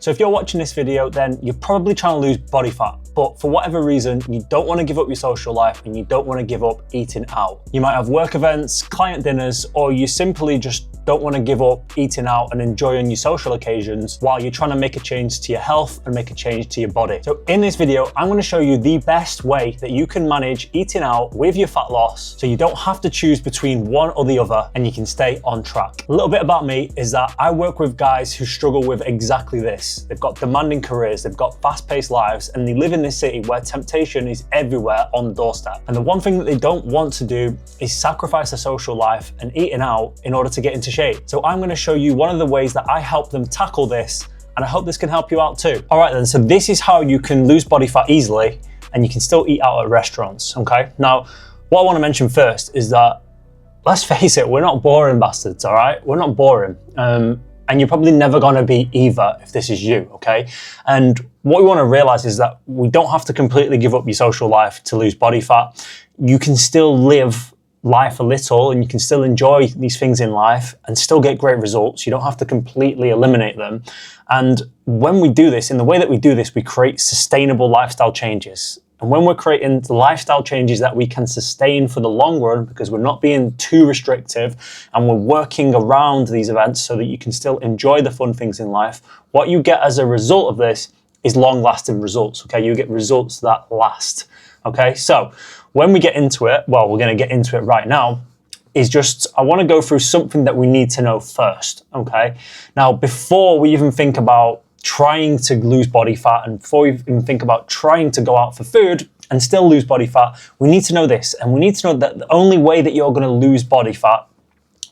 So if you're watching this video, then you're probably trying to lose body fat, but for whatever reason, you don't want to give up your social life and you don't want to give up eating out. You might have work events, client dinners, or you simply just don't want to give up eating out and enjoying your social occasions while you're trying to make a change to your health and make a change to your body. So in this video, I'm going to show you the best way that you can manage eating out with your fat loss so you don't have to choose between one or the other and you can stay on track. A little bit about me is that I work with guys who struggle with exactly this. They've got demanding careers, they've got fast-paced lives, and they live in this city where temptation is everywhere on the doorstep. And the one thing that they don't want to do is sacrifice their social life and eating out in order to get into shape. So I'm going to show you one of the ways that I help them tackle this, and I hope this can help you out too. All right then, so this is how you can lose body fat easily and you can still eat out at restaurants, okay? Now, what I want to mention first is that, let's face it, we're not boring bastards, all right? We're not boring. And you're probably never going to be either if this is you, okay? And what we want to realize is that we don't have to completely give up your social life to lose body fat. You can still live life a little and you can still enjoy these things in life and still get great results. You don't have to completely eliminate them. And when we do this, in the way that we do this, we create sustainable lifestyle changes. And when we're creating lifestyle changes that we can sustain for the long run, because we're not being too restrictive and we're working around these events so that you can still enjoy the fun things in life, what you get as a result of this is long-lasting results, okay? You get results that last, okay? So when we get into it, well, we're gonna get into it right now, is just, I wanna go through something that we need to know first, okay? Now, before we even think about trying to lose body fat and before we even think about trying to go out for food and still lose body fat, we need to know this. And we need to know that the only way that you're going to lose body fat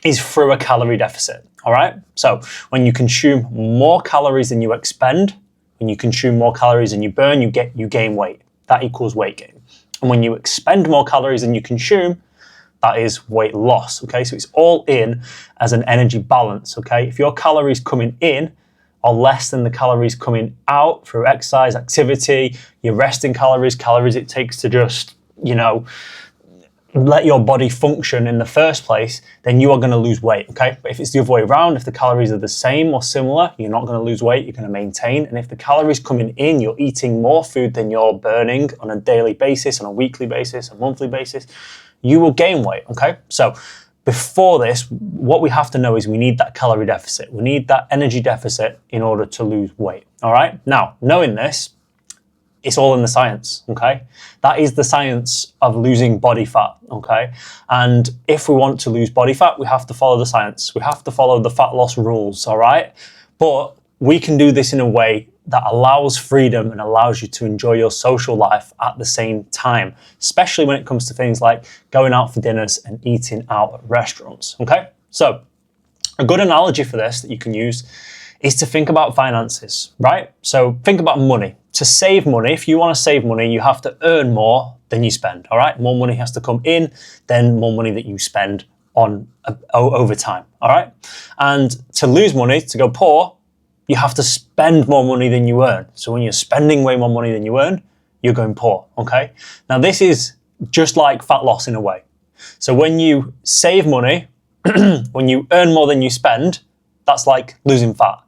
is through a calorie deficit. All right. So when you consume more calories than you expend, when you consume more calories than you burn, you gain weight. That equals weight gain. And when you expend more calories than you consume, that is weight loss. Okay. So it's all in as an energy balance. Okay. If your calories coming in are less than the calories coming out through exercise, activity, your resting calories it takes to just, let your body function in the first place, then you are going to lose weight, okay? But if it's the other way around, if the calories are the same or similar, you're not going to lose weight, you're going to maintain. And if the calories coming in, you're eating more food than you're burning on a daily basis, on a weekly basis, a monthly basis, you will gain weight, okay? So before this, what we have to know is we need that calorie deficit. We need that energy deficit in order to lose weight, all right? Now, knowing this, it's all in the science, okay? That is the science of losing body fat, okay? And if we want to lose body fat, we have to follow the science. We have to follow the fat loss rules, all right? But we can do this in a way that allows freedom and allows you to enjoy your social life at the same time, especially when it comes to things like going out for dinners and eating out at restaurants, okay? So a good analogy for this that you can use is to think about finances, right? So think about money. To save money, if you want to save money, you have to earn more than you spend, all right? More money has to come in than more money that you spend on over time, all right? And to lose money, to go poor, you have to spend more money than you earn. So when you're spending way more money than you earn, you're going poor, okay? Now this is just like fat loss in a way. So when you save money, when you earn more than you spend, that's like losing fat,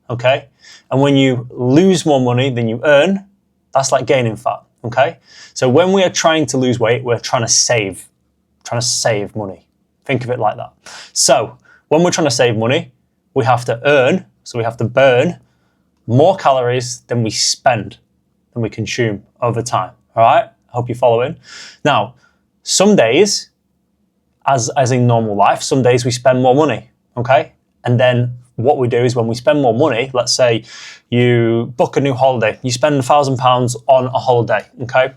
okay? And when you lose more money than you earn, that's like gaining fat, okay? So when we are trying to lose weight, we're trying to save money. Think of it like that. So when we're trying to save money, we have to earn, so we have to burn more calories than we spend, than we consume over time, all right? I hope you're following. Now, some days, as in normal life, some days we spend more money, okay? And then what we do is when we spend more money, let's say you book a new holiday, you spend £1,000 on a holiday, okay?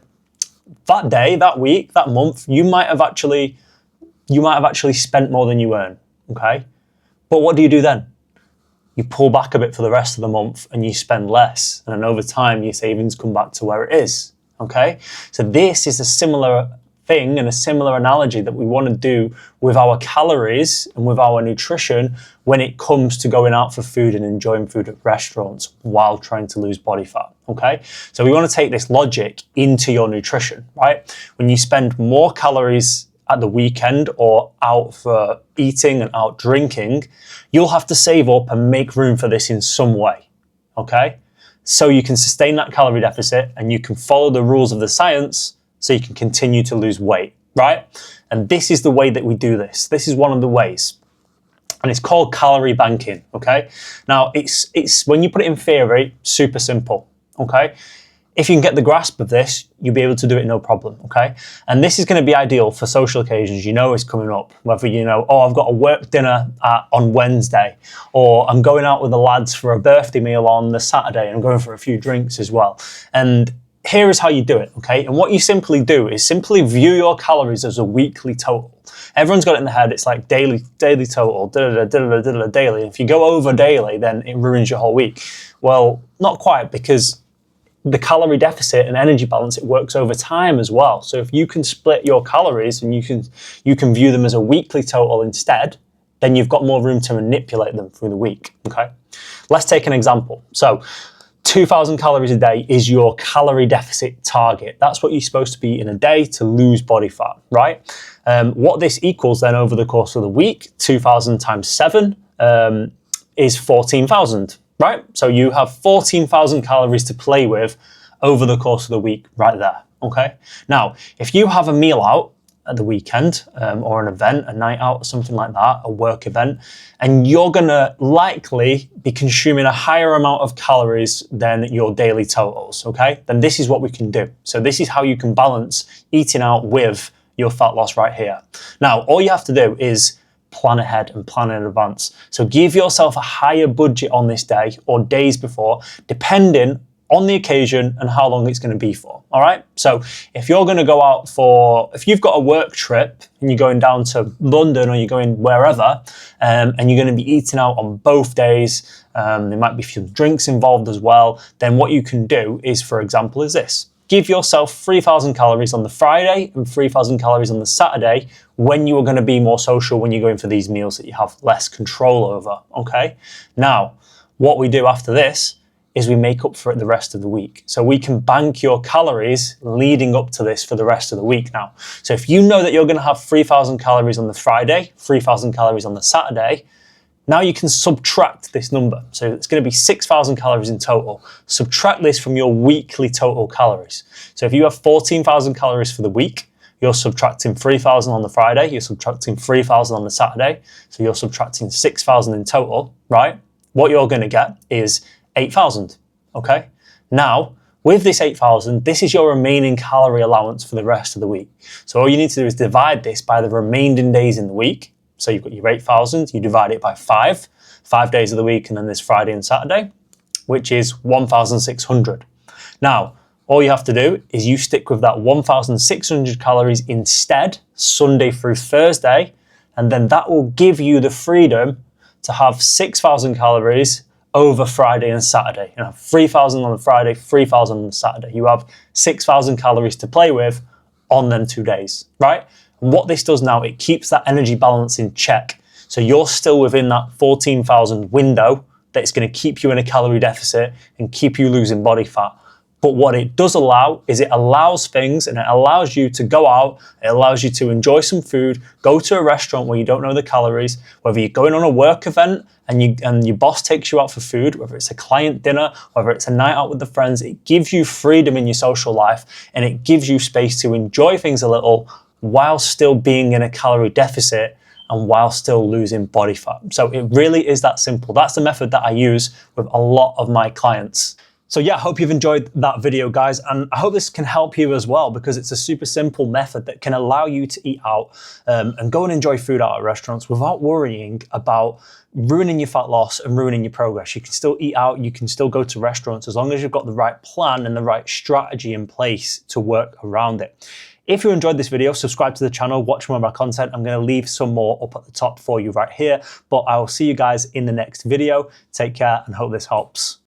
That day, that week, that month, you might have actually spent more than you earn, okay? But what do you do then? You pull back a bit for the rest of the month and you spend less. And then over time, your savings come back to where it is, okay? So this is a similar thing and a similar analogy that we want to do with our calories and with our nutrition when it comes to going out for food and enjoying food at restaurants while trying to lose body fat, okay? So we want to take this logic into your nutrition, right? When you spend more calories at the weekend or out for eating and out drinking, you'll have to save up and make room for this in some way, okay? So you can sustain that calorie deficit and you can follow the rules of the science so you can continue to lose weight, right? And this is the way that we do this. This is one of the ways. And it's called calorie banking, okay? Now, it's when you put it in theory, super simple, okay? If you can get the grasp of this, you'll be able to do it no problem, okay? And this is going to be ideal for social occasions. You know it's coming up, whether you know, oh, I've got a work dinner on Wednesday, or I'm going out with the lads for a birthday meal on the Saturday, and I'm going for a few drinks as well. And here is how you do it, okay? And what you simply do is simply view your calories as a weekly total. Everyone's got it in their head, it's like daily total, daily. If you go over daily, then it ruins your whole week. Well, not quite, because the calorie deficit and energy balance, it works over time as well. So if you can split your calories and you can view them as a weekly total instead, then you've got more room to manipulate them through the week, okay? Let's take an example. So 2,000 calories a day is your calorie deficit target. That's what you're supposed to be in a day to lose body fat, right? What this equals then over the course of the week, 2,000 times 7 is 14,000, right? So you have 14,000 calories to play with over the course of the week right there, okay? Now, if you have a meal out at the weekend or an event, a night out or something like that, a work event, and you're gonna likely be consuming a higher amount of calories than your daily totals, okay? Then this is what we can do. So this is how you can balance eating out with your fat loss right here. Now, all you have to do is plan ahead and plan in advance. So give yourself a higher budget on this day or days before, depending on the occasion and how long it's going to be for, all right? So if you're going to go out if you've got a work trip and you're going down to London or you're going wherever, and you're going to be eating out on both days, there might be a few drinks involved as well, then what you can do is, for example, is this. Give yourself 3,000 calories on the Friday and 3,000 calories on the Saturday when you are going to be more social, when you're going for these meals that you have less control over, okay? Now, what we do after this is we make up for it the rest of the week. So we can bank your calories leading up to this for the rest of the week now. So if you know that you're going to have 3,000 calories on the Friday, 3,000 calories on the Saturday, now you can subtract this number. So it's going to be 6,000 calories in total. Subtract this from your weekly total calories. So if you have 14,000 calories for the week, you're subtracting 3,000 on the Friday, you're subtracting 3,000 on the Saturday, so you're subtracting 6,000 in total, right? What you're going to get is 8,000, okay? Now, with this 8,000, this is your remaining calorie allowance for the rest of the week. So all you need to do is divide this by the remaining days in the week. So you've got your 8,000, you divide it by 5 days of the week, and then there's Friday and Saturday, which is 1,600. Now, all you have to do is you stick with that 1,600 calories instead, Sunday through Thursday, and then that will give you the freedom to have 6,000 calories over Friday and Saturday. You know, 3,000 on the Friday, 3,000 on the Saturday. You have 6,000 calories to play with on them 2 days, right? And what this does now, it keeps that energy balance in check. So you're still within that 14,000 window that's going to keep you in a calorie deficit and keep you losing body fat. But what it does allow is it allows things, and it allows you to go out, it allows you to enjoy some food, go to a restaurant where you don't know the calories, whether you're going on a work event and your boss takes you out for food, whether it's a client dinner, whether it's a night out with the friends, it gives you freedom in your social life, and it gives you space to enjoy things a little while still being in a calorie deficit and while still losing body fat. So it really is that simple. That's the method that I use with a lot of my clients. So yeah, I hope you've enjoyed that video, guys, and I hope this can help you as well, because it's a super simple method that can allow you to eat out and go and enjoy food out at restaurants without worrying about ruining your fat loss and ruining your progress. You can still eat out, you can still go to restaurants, as long as you've got the right plan and the right strategy in place to work around it. If you enjoyed this video, subscribe to the channel, watch more of my content. I'm going to leave some more up at the top for you right here, but I will see you guys in the next video. Take care and hope this helps.